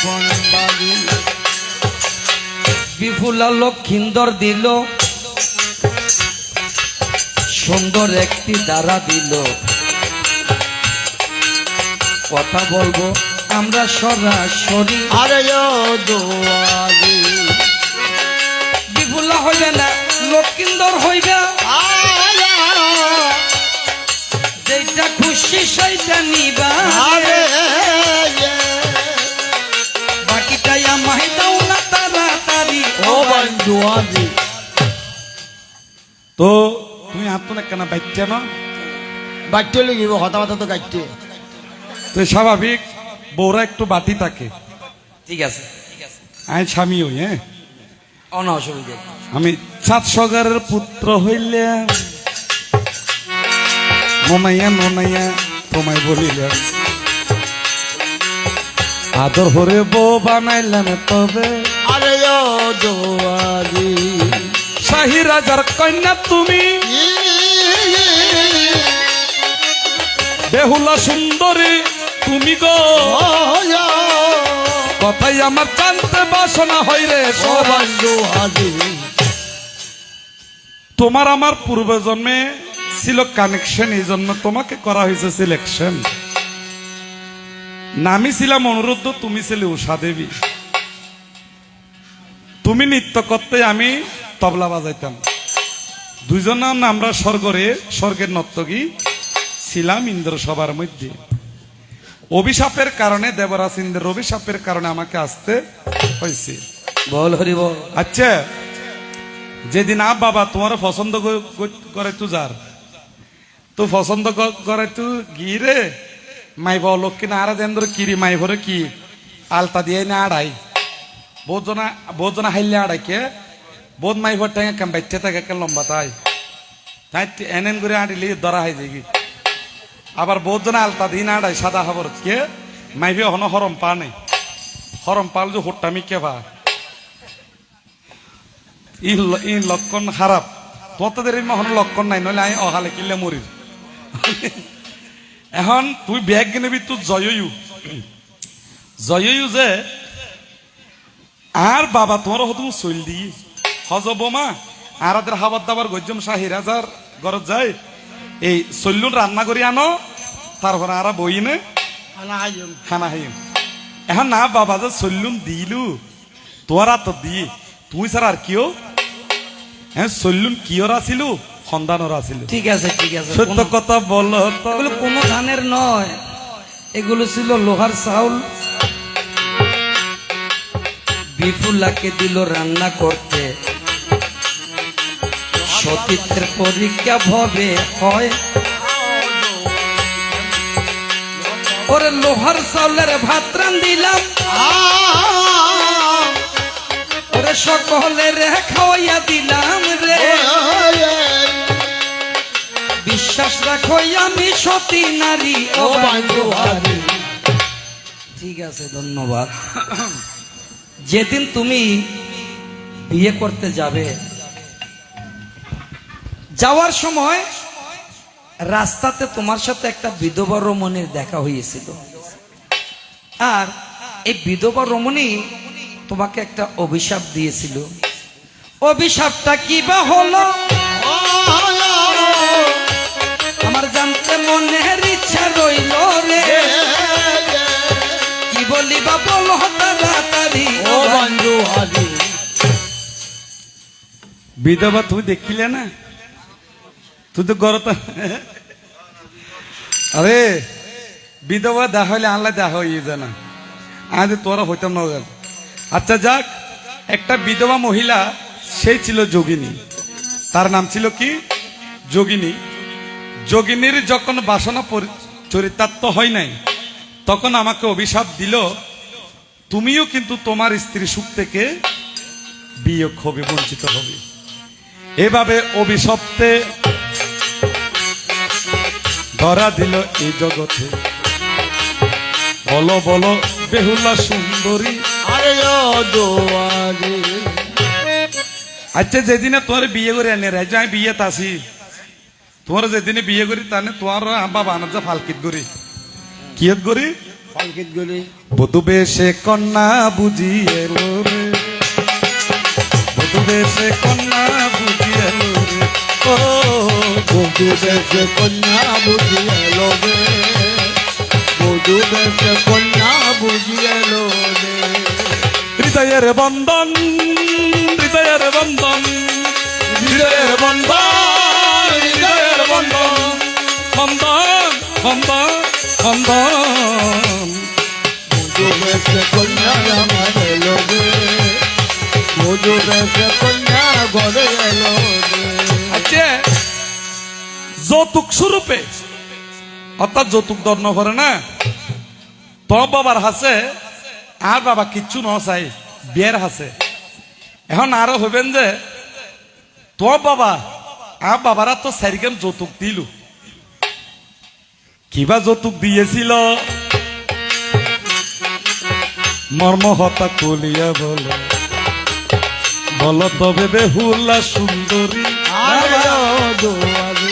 বনবাড়ি বিপুলা লক্ষিন্দর দিল সুন্দর একটি দ্বারা দিল কথা বলবো আমরা সরাসরি আরে ও দুয়ারি বিপুলা হইবে না লক্ষিন্দর হইবে যেটা খুশি সেইটা নিবা আরে বাকিটাই আমায় দাও না তাড়াতাড়ি ও বন্ধুয়ারি তো তুমি আত্মনে কেন বাইতে না বাচ্চা লিখিব হতা হতা তো গাইতে তো স্বাভাবিক বউরা একটু বাটি থাকে ঠিক আছে আই স্বামী হই হ্যাঁ অন অসুবিধা আমি সাত সগারের পুত্র হইলে মনাইয়া ননাইয়া তোমায় বলিলাম আদর হরে বউ বানাইলাম তবে আরে ও দুয়ারি শাহী রাজার কন্যা তুমি বেহুলা সুন্দরী তুমি গো কথাই আমার জানতে বাসনা হয় রে ও বন্ধুয়ারি তোমার আমার পূর্ব জন্মে ছিল কানেকশন, এই জন্য তোমাকে করা হয়েছে সিলেকশন। নামি ছিলাম অনুরুদ্ধ, তুমি ছিলে উষা দেবী। তুমি নৃত্য করতে, আমি তবলা বাজাইতাম। দুইজন আমরা স্বর্গের নর্তকী ছিলাম ইন্দ্র সবার মধ্যে। অভিশাপের কারণে, দেবরাজ ইন্দ্রের অভিশাপের কারণে আমাকে আসতে হয়েছে। বল হরি বল। আচ্ছা, যেদিন বাবা তোমার পছন্দ করে তু যার তো পছন্দ করে তু গিরে মাই বলক কিনা আর দেন্দ্র কিরি মাই ভরে কি আলতা দিয়ে না আড়াই বহুত জনা হাইলে আড়াই কে বহুত মাই ভর টাঙে কেম বাইতে থাকে কে লম্বা তাই তাই এনেন করে আড়িলি ধরা হয় যে আবার বহুত জনা আলতা দিয়ে না আড়াই সাদা খবর কে মাই ভি হন হরম পা নেই, হরম পাল যে হোট্টামি কে ভা ই লক্ষণ খারাপ। তোদের এই মহন লক্ষণ নাই, নইলে আমি অহালে কিনলে মরি। এখন তুই ব্যাগ কিনবি তুই জয়ু যে আর বাবা তোমার হতো চল দি হজ বোমা আর হাবার দাবার গজ্জম শাহী রাজার ঘরত যায় এই চল্লুন রান্না করি আনো, তারপরে আর বই নে খানা হাইম। এখন না বাবা যে চল্লুন দিলু তোরা তো দি তুই স্যার আর কিও হ্যাঁ চল্লুন কিওর আসিল সন্ধানর আসিল। ঠিক আছে ঠিক আছে, সত্য কথা বলো, এগুলো কোনো ধানের নয়, এগুলো ছিল লোহার চাউল। বিপুলাকে দিল রান্না করতে, সতীত্বের পরীক্ষা ভবে হয়। ওরে লোহার চাউলের ভাত রান্দিলাম, ওরে সকলের খাওয়াইয়া দিলাম রে। বিশ্বাস রাখো আমি সতী নারী ও বন্ধুয়ারি। ঠিক আছে, ধন্যবাদ। যেদিন তুমি বিয়ে করতে যাবে, যাওয়ার সময় রাস্তাতে তোমার সাথে একটা বিধবা রমণীর দেখা হয়েছিল, আর এই বিধবা রমণী তোমাকে একটা অভিশাপ দিয়েছিল। অভিশাপটা কি বা হলো আমার জানতে মনের ইচ্ছা রইল রে। কি বলি বা বলো তাড়াতাড়ি ও বন্ধুয়ারি। বিধবা তুমি দেখিলে না, তুই তো গরত আরে বিধবা দেখা হইলে আনলা দেখা হয়ে জানা আজ তোরা হইতাম না। আচ্ছা যাক, একটা বিধবা মহিলা সেই ছিল যোগিনী, তার নাম ছিল কি যোগিনী। যোগিনীর যখন বাসনা চরিতার্থ হয় নাই, তখন আমাকে অভিশাপ দিল, তুমিও কিন্তু তোমার স্ত্রী সুখ থেকে বিয়োগ হবে, বঞ্চিত হবে। এভাবে অভিশপ্তে ধরা দিল এই জগতে। বলো বলো বেহুলা সুন্দরী। আচ্ছা, যেদিনে তোমার বিয়ে করে আনে রাজ আমি বিয়ে তাসি, তোমার যেদিনে বিয়ে করি তানে তোমার বাবা আনার যা ফালকিত করি কিয়ত করি পালকিত গলি বধু বেশে কন্যা বুঝি এলো রে, বধু বেশে কন্যা বুঝি এলো রে, ও বধু বেশে কন্যা বুঝি এলো রে, বধু বেশে কন্যা বুঝি এলো রে। হৃদয়ের বন্ধন, হৃদয়ের বন্ধন, হৃদয়ের বন্ধন, হৃদয়ের বন্ধন, বন্ধন বন্ধন বন্ধন। বধু বেশে কন্যা আমার এলো রে, বধু বেশে কন্যা ঘরে এলো রে। আচ্ছা, যৌতুক স্বরূপে অর্থাৎ যৌতুক দর্ণ করে না, তোর বাবার হাসে আর বাবা কিচ্ছু ন চাই বিয়ের হাসে। এখন আরো হইবেন যে তোর বাবা আর বাবারা তো সারিকেন যৌতুক দিল, কিবা যৌতুক দিয়েছিল মর্ম হতা কলিয়া বলো, বলো তবে বেহুলা সুন্দরী, আরে ও দুয়ারি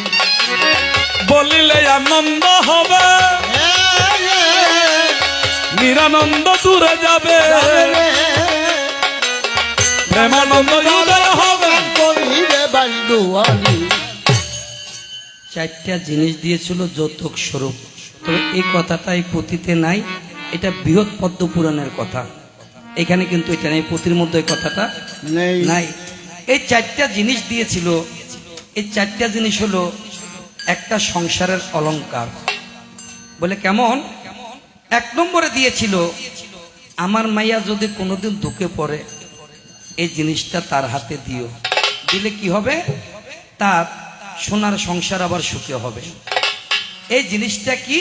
বলিলে আনন্দ হবে, নিরানন্দ দূরে যাবে, প্রেমানন্দ উদয় হবে। করিবে বান্ধুয়ারি চারটা জিনিস দিয়েছিল যৌতুক স্বরূপ। তবে এই কথাটা এই পুঁথিতে নাই, এটা বৃহৎ পদ্ম পুরাণের কথা। এখানে কিন্তু এটা নেই, পুঁথির মধ্যে এই কথাটা নেই নাই। এই চারটা জিনিস দিয়েছিল, এই চারটা জিনিস হলো একটা সংসারের অলংকার। বলে কেমন? এক নম্বরে দিয়েছিল, আমার মাইয়া যদি কোনোদিন দুঃখে পড়ে এই জিনিসটা তার হাতে দিও, দিলে কি হবে? তার সোনার সংসার আবার সুখে হবে। এই জিনিসটা কি?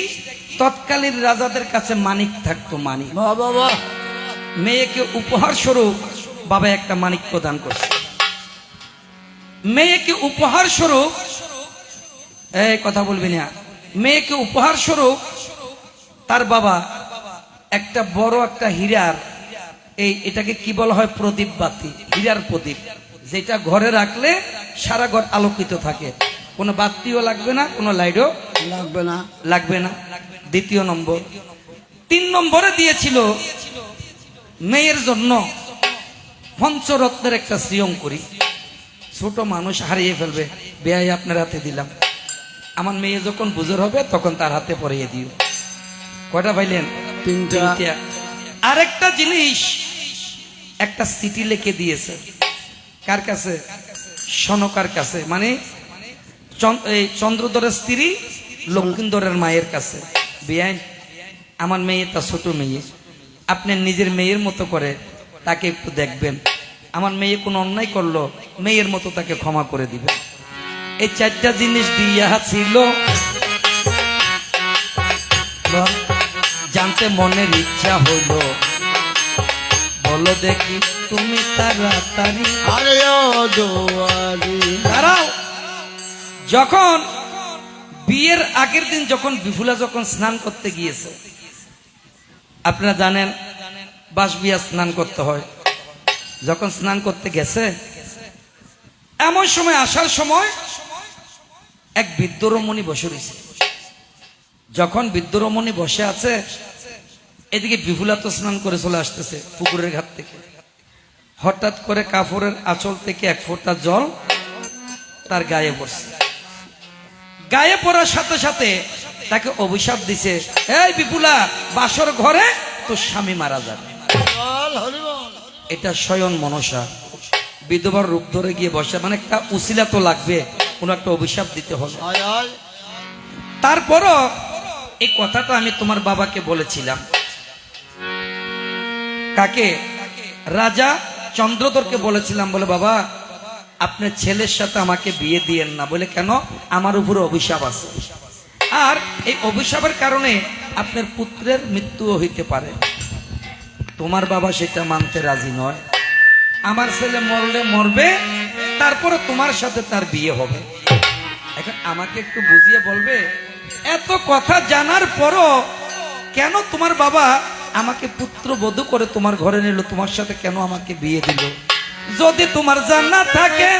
তৎকালীন রাজাদের কাছে মানিক থাকতো, মানিক। বাবা মেয়েকে উপহার স্বরূপ বাবা একটা মানিক প্রদান করছে। মেয়েকে উপহার স্বরূপ, এই কথা বলবি না, মেয়েকে উপহার স্বরূপ তার বাবা একটা বড় একটা হীরার, এটাকে কি বলা হয়, প্রদীপ বাতি, হীরার প্রদীপ, যেটা ঘরে রাখলে সারা ঘর আলোকিত থাকে, কোনো বাতিও লাগবে না, কোনো লাইটও লাগবে না লাগবে না। দ্বিতীয় নম্বর। 3 নম্বরে দিয়েছিল মেয়ের জন্য পঞ্চরত্নের একটা শ্রিয়ং করি। ছোট মানুষ হারিয়ে ফেলবে, বেয়াই আপনার হাতে দিলাম, আমার মেয়ে যখন বুঝর হবে তখন তার হাতে পরিয়ে দিও। কয়টা পাইলেন? 3টা। আরেকটা জিনিস, একটা চিঠি লিখে দিয়েছে। কার কাছে? সনকার কাছে, মানে এই চন্দ্রধরের স্ত্রী লক্ষ্মীন্দরের মায়ের কাছে। বেআইন, আমার মেয়ে তা ছোট মেয়ে, আপনি নিজের মেয়ের মতো করে তাকে একটু দেখবেন, আমার মেয়ে কোনো অন্যায় করলো মেয়ের মতো তাকে ক্ষমা করে দিবেন। এই 4টা জিনিস দিয়া ছিল। জানতে মনের ইচ্ছা হইল, বলো দেখি তুমি তাড়াতাড়ি। আরে ও দুয়ারি দাঁড়াও। যখন বিয়ের আগের দিন যখন বিফুলা যখন স্নান করতে গিয়েছে, আপনারা জানেন বাসবিয়া স্নান করতে হয়। যখন স্নান করতে গেছে, এমন সময় আসার সময় এক বৃদ্ধ রমণী বসে রয়েছে। যখন বৃদ্ধ রমণী বসে আছে, এদিকে বিফুলা তো স্নান করে চলে আসতেছে পুকুরের ঘাট থেকে। হঠাৎ করে কাপড়ের আঁচল থেকে এক ফোঁটা জল তার গায়ে পড়ছে। গায়ে পড়ার সাথে সাথে তাকে অভিশাপ দিছে, এই বিপুলা, বাসর ঘরে তোর স্বামী মারা যাবে। বল হরি বল এটা স্বয়ং মনসা বিধবার রূপ ধরে গিয়ে বসে, মানে একটা উসিলা তো লাগবে, কোনো একটা অভিশাপ দিতে হবে। আয় আয় তারপরও এই কথাটা আমি তোমার বাবাকে বলেছিলাম। কাকে? রাজা চন্দ্রধরকে বলেছিলাম, বলে বাবা আপনার ছেলের সাথে আমাকে বিয়ে দিয়েন না। বলে কেন? আমার উপরে অভিশাপ আছে, আর এই অভিশাপের কারণে আপনার পুত্রের মৃত্যুও হইতে পারে। তোমার বাবা সেটা মানতে রাজি নয়। আমার ছেলে মরলে মরবে, তারপরে তোমার সাথে তার বিয়ে হবে। এখন আমাকে একটু বুঝিয়ে বলবে, এত কথা জানার পরও কেন তোমার বাবা আমাকে পুত্র বধূ করে তোমার ঘরে নিল, তোমার সাথে কেন আমাকে বিয়ে দিল? যদি তোমার জানা থাকে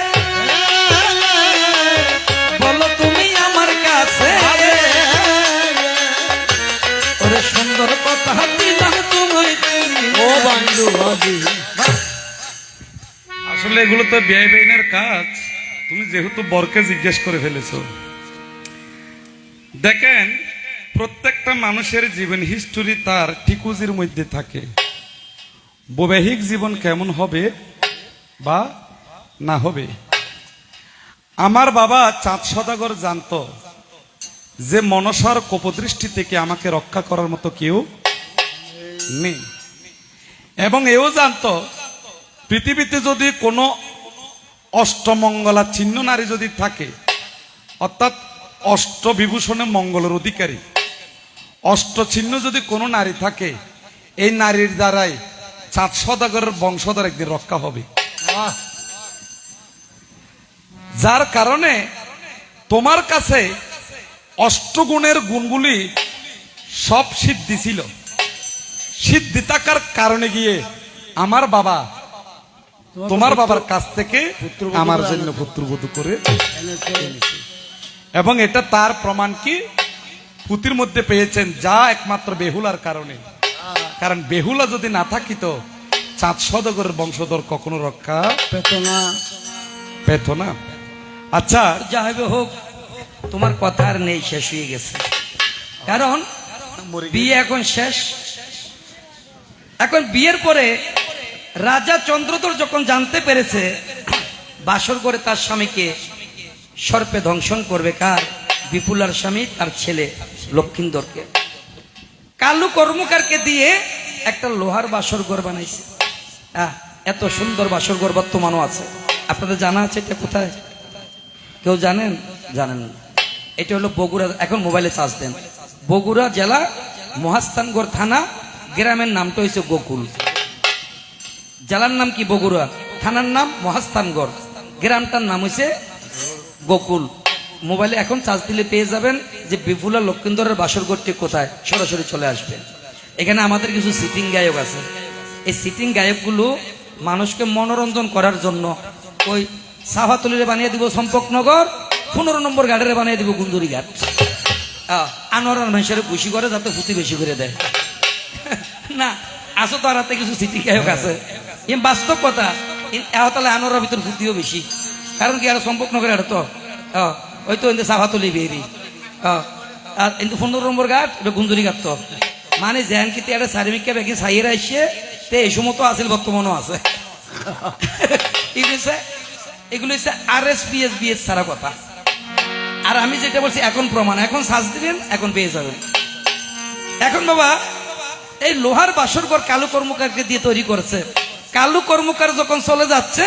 বলো তুমি আমার কাছে। ওরে সুন্দর কথা তাহলে এগুলো তো ব্যয় বেইনের কাজ। তুমি যেহেতু বরকে জিজ্ঞেস করে ফেলেছো, দেখেন প্রত্যেকটা মানুষের জীবন হিস্টোরি তার ঠিকুজির মধ্যে থাকে। বৈবাহিক জীবন কেমন হবে বা না হবে। আমার বাবা চাঁদ সদাগর জানতো যে মনসার কোপদৃষ্টি থেকে আমাকে রক্ষা করার মতো কেউ নেই, এবং এও জানতো পৃথিবীতে যদি কোনো অষ্টমঙ্গলা চিহ্ন নারী যদি থাকে, অর্থাৎ অষ্টবিভূষণে মঙ্গলের অধিকারী অষ্টচিহ্ন যদি কোনো নারী থাকে, এই নারীর দ্বারাই চাঁদ সদাগরের বংশধর একদিন রক্ষা হবে। যার কারণে তোমার কাছে অষ্টগুণের গুণগুলি সব সিদ্ধি ছিল। সিদ্ধি থাকার কারণে গিয়ে আমার বাবা তোমার বাবার কাছ থেকে আমার জন্য পুত্রবধূ করে এনেছে। এবং এটা তার প্রমাণ কি পুতির মধ্যে পেয়েছেন, যা একমাত্র বেহুলার কারণে। কারণ বেহুলা যদি না থাকিত চাঁদ সদাগরের বংশধর কখনো রক্ষা পেত না। আচ্ছা, যা হবে হোক, তোমার কথা আর নেই, শেষ হয়ে গেছে। কারণ বিয়ে এখন শেষ। এখন বিয়ের পরে রাজা চন্দ্রধর যখন জানতে পেরেছে বাসর করে তার স্বামীকে সর্পে দংশন করবে, কার? বিপুলার স্বামী তার ছেলে লক্ষিন্দরকে। কালু কর্মকারকে দিয়ে একটা লোহার বাসর ঘর বানাইছে। এত সুন্দর বাসর ঘর বর্তমানও আছে। আপনাদের জানা আছে এটা কোথায়? কেউ জানেন? জানেন না। এটা হলো বগুড়া। এখন মোবাইলে চার্জ দেন। বগুড়া জেলা মহাস্থানগড় থানা, গ্রামের নামটা হয়েছে গোকুল। জেলার নাম কি? বগুড়া। থানার নাম মহাস্থানগড়, গ্রামটার নাম হয়েছে গোকুল। মোবাইলে এখন চার্জ দিলে পেয়ে যাবেন যে বিপুলা লক্ষিন্দরের বাসরঘরটি কোথায়, সরাসরি চলে আসবেন। এখানে আমাদের কিছু সিটিং গায়ক আছে। এই সিটিং গায়কগুলো মানুষকে মনোরঞ্জন করার জন্য ওই সাভাতলিরে বানিয়ে দিব সম্পকনগর, 15 নম্বর ঘাটের বানিয়ে দিব গুন্দুরি ঘাট। আনোয়ার মানুষের খুশি করে যাতে ফুটি বেশি করে দেয় না। আসো তো আর হাতে কিছু সিটিং গায়ক আছে, বাস্তব কথা। তাহলে আনোয়ারের ভিতর ফুটিও বেশি। কারণ কি, আর সম্পকনগর আর তো ওই তো সাভাতলি বেরি, আর কিন্তু 15 নম্বর ঘাট এটা গুন্দুরি ঘাট। তো মানে জ্যান কি একটা সার্মিকা ব্যাগে সাইয়েরা এসে তে এই সময় তো আছে, বর্তমানও আছে। এগুলো হচ্ছে RSPSBS ছাড়া কথা। আর আমি যেটা বলছি এখন প্রমাণ, এখন সাজ দিবেন, এখন পেয়ে যাবেন। এখন বাবা এই লোহার বাসরঘর কালু কর্মকারকে দিয়ে তৈরি করেছে। কালু কর্মকার যখন চলে যাচ্ছে,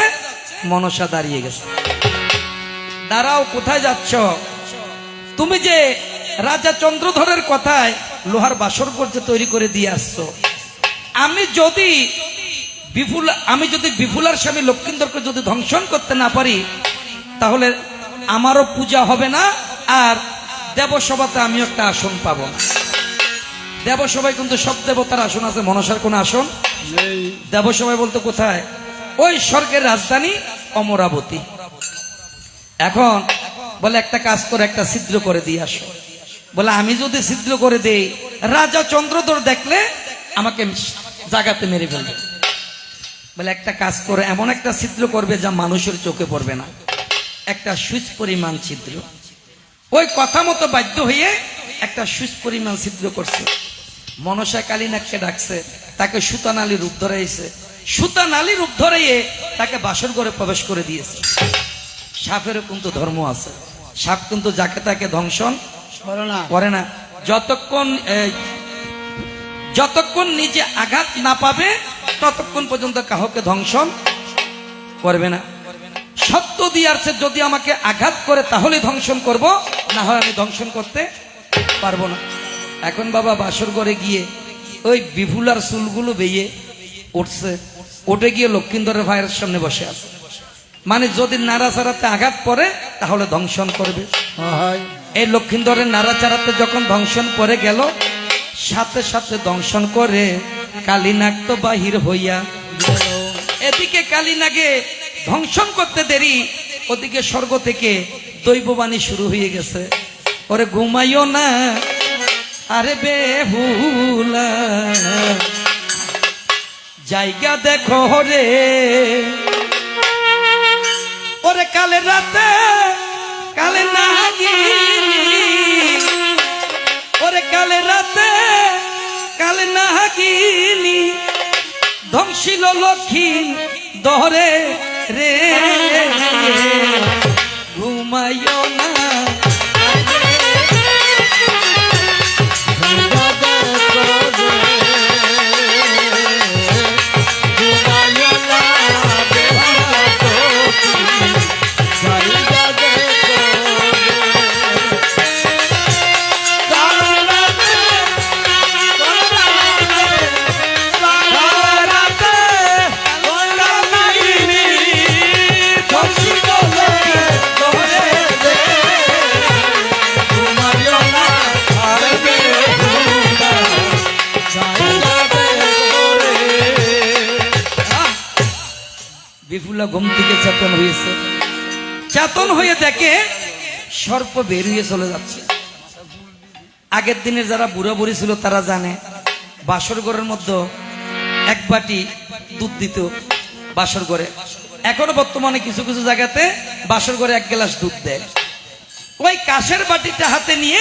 মনসা দাঁড়িয়ে গেছে। দাঁড়াও, কোথায় যাচ্ছ? তুমি যে রাজা চন্দ্রধরের কথায় লোহার বাসরঘর যে তৈরি করে দিয়ে আসছো, আমি যদি বিপুলার স্বামী লক্ষিন্দরকে যদি ধ্বংসন করতে না পারি, তাহলে আমারও পূজা হবে না, আর দেবসভাতে আমি একটা আসন পাবো না। দেবসভায় কিন্তু সব দেবতার আসন আছে, মনসার কোন আসন নেই। দেবসভায় বলতে কোথায়? ওই স্বর্গের রাজধানী অমরাবতী। এখন বলে একটা কাজ করে একটা ছিদ্র করে দিয়ে আসো। বলে আমি যদি ছিদ্র করে দেই, রাজা চন্দ্রধর দেখলে আমাকে জাগাতে মেরে ফেলবে। বলে একটা কাজ করে এমন একটা ছিদ্র করবে যা মানুষের চোখে পড়বে না, একটা সুচ পরিমাণ ছিদ্র। ওই কথা মতো বাধ্য হয়ে একটা সুচ পরিমাণ ছিদ্র করছে। মনসা কালীনাথকে ডাকছে, তাকে সুতানালী রূপ ধরাইছে। সুতানালী রূপ ধরাইয়ে তাকে বাসর ঘরে প্রবেশ করে দিয়েছে। সাপেরও কিন্তু ধর্ম আছে। সাপ কিন্তু যাকে তাকে ধ্বংসন করে না। যতক্ষণ নিজে আঘাত না পাবে ততক্ষণ পর্যন্ত কাউকে ধ্বংসন করবে না। সত্য দিয়ারছে, যদি আমাকে আঘাত করে তাহলে ধ্বংসন করব, না হয় আমি ধ্বংসন করতে পারবো না। এখন বাবা বাসর ঘরে গিয়ে ওই বিপুলার চুলগুলো বেয়ে উঠছে, উঠে গিয়ে লক্ষিন্দরের ভাইয়ের সামনে বসে আছে। মানে যদি নাড়াচাড়াতে আঘাত পড়ে তাহলে ধ্বংসন করবে। এই লক্ষিন্দরের নাড়াচাড়াতে যখন ধ্বংসন করে গেল, সাথে সাথে দংশন করে কালীনাগ তো বাহির হইয়া। এদিকে কালীনাগে ধ্বংসন করতে দেরি, ওদিকে স্বর্গ থেকে দৈববাণী শুরু হয়ে গেছে। ওরে ঘুমাইও না, আরে বেহুলা জায়গা দেখো রে, ওরে কালে রাতে কালে নাগিনী, ওরে কালে রাতে কালে নাগিনী, ধ্বংসিল লক্ষ্মী দহরে রে, ঘুমাইও না বিপুলা ঘুম থেকে চেতন হয়েছে। চেতন হয়ে দেখে সর্প বের হয়ে চলে যাচ্ছে। আগের দিনের যারা বুড়া বুড়ি ছিল তারা জানে বাসর ঘরের মধ্যে এক বাটি দুধ দিত বাসর ঘরে। এখনো বর্তমানে কিছু কিছু জায়গাতে বাসর ঘরে এক গ্লাস দুধ দেয়। ওই কাশের বাটিটা হাতে নিয়ে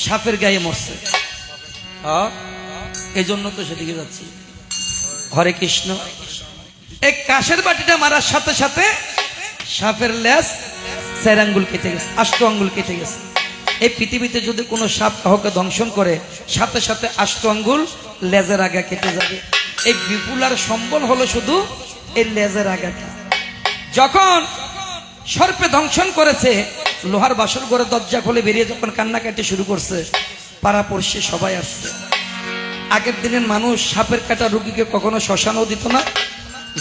সাপের গায়ে মরছে। এই জন্য তো সেদিকে যাচ্ছি। হরে কৃষ্ণ। এই কাশের বাটিটা মারার সাথে সাথে সাপের লেজ 4 আঙ্গুল কেটে গেছে, 8 আঙ্গুল কেটে গেছে। এই পৃথিবীতে যদি কোনো সাপ কাউকে দংশন করে সাথে সাথে 8 আঙ্গুল লেজের আগা কেটে যাবে। এই বিপুলার সম্বল হলো শুধু এই লেজের আগাটা। যখন সর্পে দংশন করেছে, লোহার বাসর ঘরে দরজা খুলে বেরিয়ে যখন কান্নাকাটি শুরু করছে, পাড়া পড়শি সবাই আসছে। আগের দিনের মানুষ সাপের কাটা রুগীকে কখনো শ্মশানও দিত না,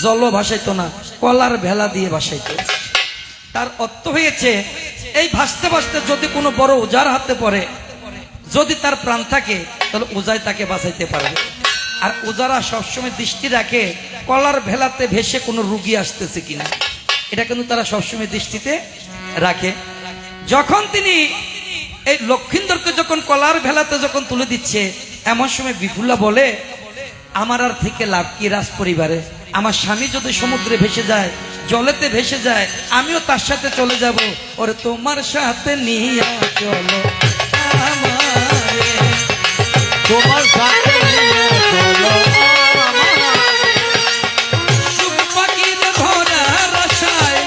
জলও ভাসাইতো না, কলার ভেলা দিয়ে ভাসাইতো। তার অর্থ হয়েছে এই ভাসতে ভাসতে যদি কোনো বড় ওজার হাতে পড়ে, যদি তার প্রাণ থাকে তাহলে ওজাই তাকে বাঁচাইতে পারবে। আর ওজারা সবসময় দৃষ্টি রাখে কলার ভেলাতে ভেসে কোনো রুগী আসতেছে কিনা, এটা কিন্তু তারা সবসময় দৃষ্টিতে রাখে। যখন তিনি এই লক্ষিন্দরকে যখন কলার ভেলাতে যখন তুলে দিচ্ছে, এমন সময় বিপুলা বলে, আমার আর থেকে লাভ কি রাজ পরিবারে? আমার স্বামী যদি সমুদ্রে ভেসে যায়, জলেতে ভেসে যায়, আমিও তার সাথে চলে যাব। ওরে তোমার সাথে নিয়ে চলো আমারে, তোমার সাথে নিয়ে চলো সুখ পাখির ধরার আশায়,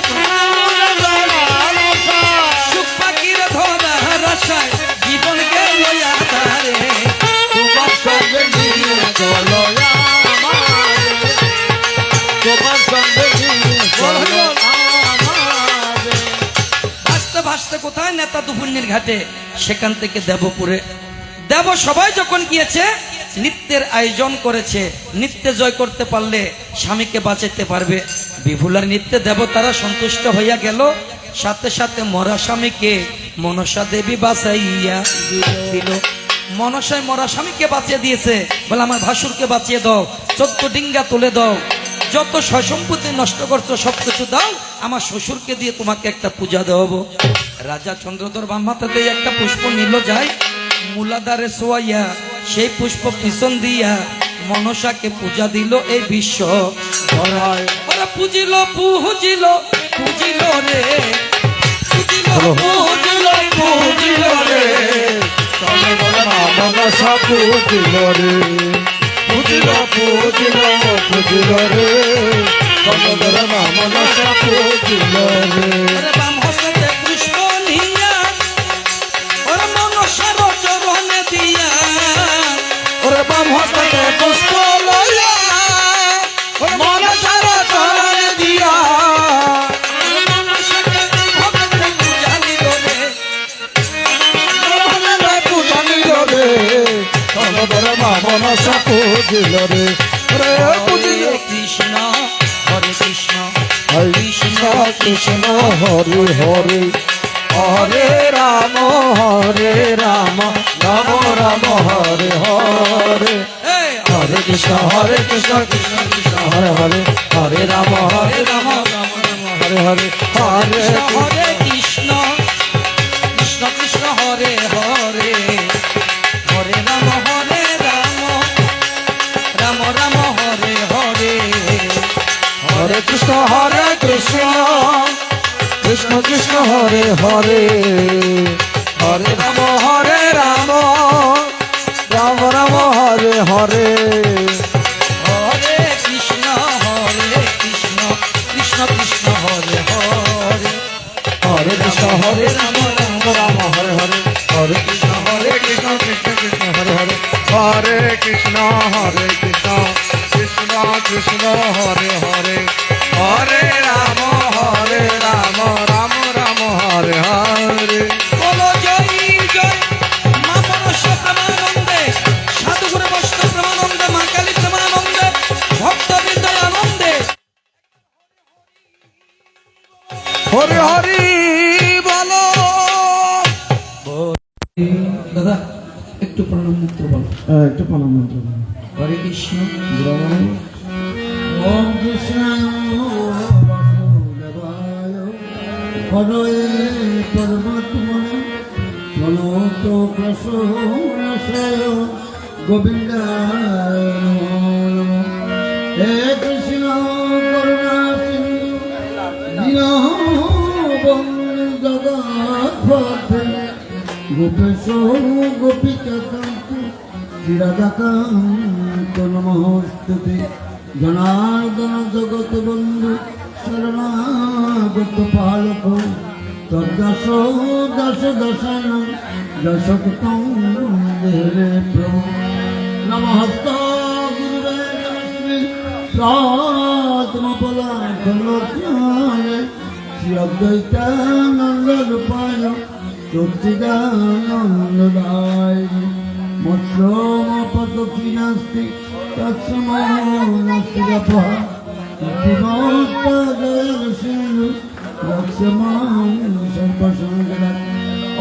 সুখ পাখির ধরার আশায় জীবন গেল আধারে, তোমার সঙ্গে নিয়ে চলো আমারে, তোমার সঙ্গে নিয়ে চলো আমারে। ভাসতে ভাসতে কোথায় নেতা দুপুর্ণির ঘাটে, সেখান থেকে দেবপুরে। দেব সবাই যখন গিয়েছে নৃত্যের আয়োজন করেছে, নৃত্যে জয় করতে পারলে স্বামীকে বাঁচাতে পারবে। বিপুলার নৃত্যে দেবতারা সন্তুষ্ট হইয়া গেল। সাথে সাথে মরা স্বামীকে মনসা দেবী বাঁচাইয়া দিল। মনসায় মরা স্বামীকে বাঁচিয়ে দিয়েছে, বলে আমার ভাসুরকে বাঁচিয়ে দাও, 14 ডিঙ্গা তুলে দাও, যত সম্পত্তি নষ্ট করছো সবকিছু দাও, আমার শ্বশুরকে দিয়ে তোমাকে একটা পূজা দেবো। রাজা চন্দ্রধর বামাতাতে একটা পুষ্প নিল যায়, মূলাধারে শোয়াইয়া সেই পুষ্প পিছন দিয়া মনসাকে পূজা দিল এই বিশ্ব ধরায়। ওরা পুজিল পুজিল পুজিল রে, পুজিল পুজিল পুজিল রে, মনসা পুজিল রে, পুজিল পুজিল পুজিল রে, কমলর মনসা পুজিল রে। ওরে বাম হস্তে পুষ্প নিয়া, ওরে মনসার চরণে দিয়া, ওরে বাম হস্তে পুষ্প লইয়া, মনসার চরণে দিয়া, মনসাকে ভক্তে পূজা দিল রে, মনসারে পূজা নিল রে, কমলর মনসা পুজিল রে, রে পুজিল। হরে কৃষ্ণ হরে কৃষ্ণ হরে কৃষ্ণ কৃষ্ণ হরে হরে, হরে রাম রাম রাম হরে হরে, এই হরে কৃষ্ণ কৃষ্ণ কৃষ্ণ হরে হরে, হরে রাম রাম রাম রাম হরে হরে, হরে কৃষ্ণ হরে কৃষ্ণ কৃষ্ণ কৃষ্ণ হরে হরে, হরে রাম রাম রাম হরে হরে, হরে কৃষ্ণ কৃষ্ণ কৃষ্ণ কৃষ্ণ হরে হরে হরে রাম রাম রাম হরে হরে হরে কৃষ্ণ কৃষ্ণ কৃষ্ণ হরে হরে হরে কৃষ্ণ হরে রাম রাম হরে হরে হরে কৃষ্ণ কৃষ্ণ কৃষ্ণ হরে হরে হরে কৃষ্ণ কৃষ্ণ কৃষ্ণ হরে হরে হরে রাম রাম রাম হরে হরে বলো জয় জয় মা মনসা প্রেমানন্দে সাধুগুরু বৈষ্ণব প্রেমানন্দে মা কালী প্রেমানন্দে ভক্তবৃন্দ আনন্দে হরে হরি বলো দাদা একটু প্রণাম মন্ত্র বলো। একটু প্রণাম মন্ত্র হরে কৃষ্ণ ওম কৃষ্ণ বাসুদেবায় হরে পরমাত্মনে প্রণত প্রসন্নাশয় গোবিন্দায় নমঃ। হে কৃষ্ণ করুণা সিন্ধু দীনবন্ধু জগৎপতে গোপেশ গোপিকান্তে চিরাদাকান্ত নমস্তুতে জনার্দন জগৎ বন্ধু শরণাগত পালক তদ্দশ দশ দশান দশকতং দেহে প্রভু নমস্ত গুরুবে নমস্মে প্রাতমপলাখলোক্যানে শ্রী অদ্বৈতানন্দ রূপায় চতুর্চিদানন্দদায় মৎস্যমপতকি নাস্তি তৎসমো নাস্তি গপঃ ইতিমোক্তদয়াল সিন্ধু রক্ষমাং সর্বসংকটাৎ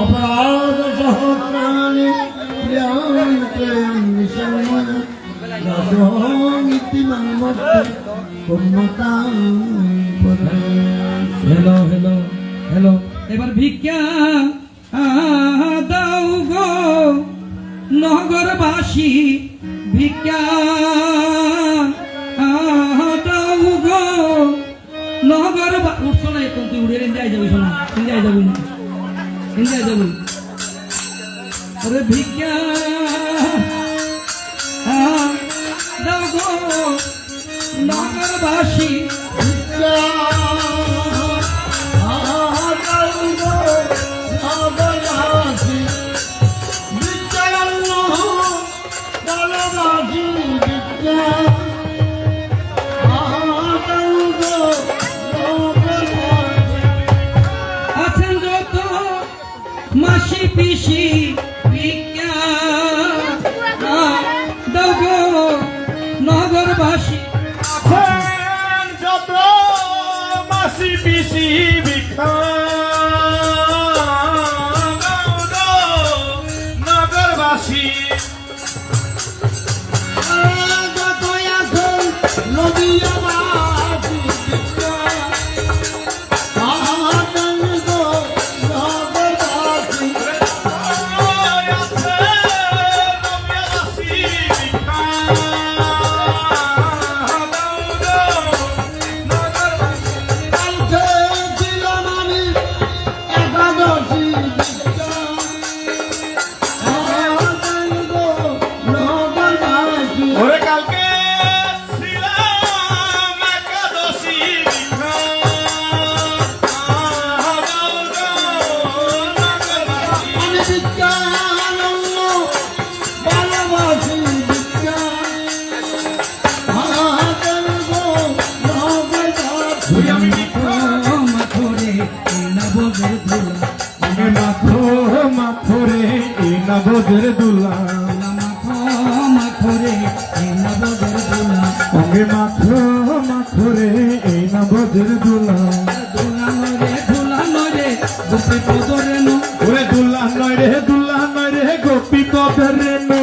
অপরাধ সহস্রাণি প্রিয়ান্তি সন্ময় দাসোহং ইতি মন্মত্ত কুর্মতাং পরে। হ্যালো হ্যালো হ্যালো এবার ভিক্ষা দাও গো নগরবাসী ভিক্ষা দাও গো নগরবাসী উঠছো না এখন তুই উড়ে ইন্ডিয়ায় যাবি শোনা ইন্ডিয়ায় যাবি না ইন্ডিয়ায় যাবি আরে ভিক্ষা দাও গো নগরবাসী আছেন যত মাসি পিসি ভিক্ষা দাও গো নগরবাসী যত মাসি পিসি ভিক্ষা নগরবাসী ওরে কালকে ছিলাম একাদশী ভিক্ষা আমি মাথরে নবদের ধুলা মাথরে এই নবদের দুলা মাথরে নবদের ধুলা অঙ্গে মাথরে এই নবদের দুলা ধুলা নরে গোপী পদরে নো ওরে দুলা নয় রে গোপী পদের নো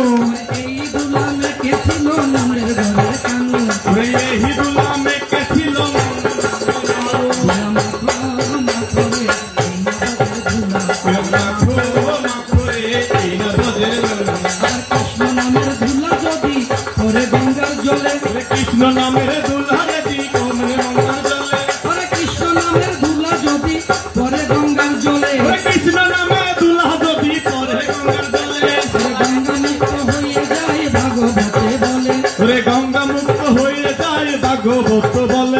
এই দুলা মেকে ছিল নমরের ঘরের কানু ওরে এই দুলা মেকে ছিল মাথরে মাথরে এই নবদের দুলা আর কৃষ্ণ নামের ধুলা যদি পরে গঙ্গার জলে কৃষ্ণ নামের দুলা রে কোমরে মঙ্গল জলে হরে কৃষ্ণ নামের ধুলা যদি পরে ভাগবত বল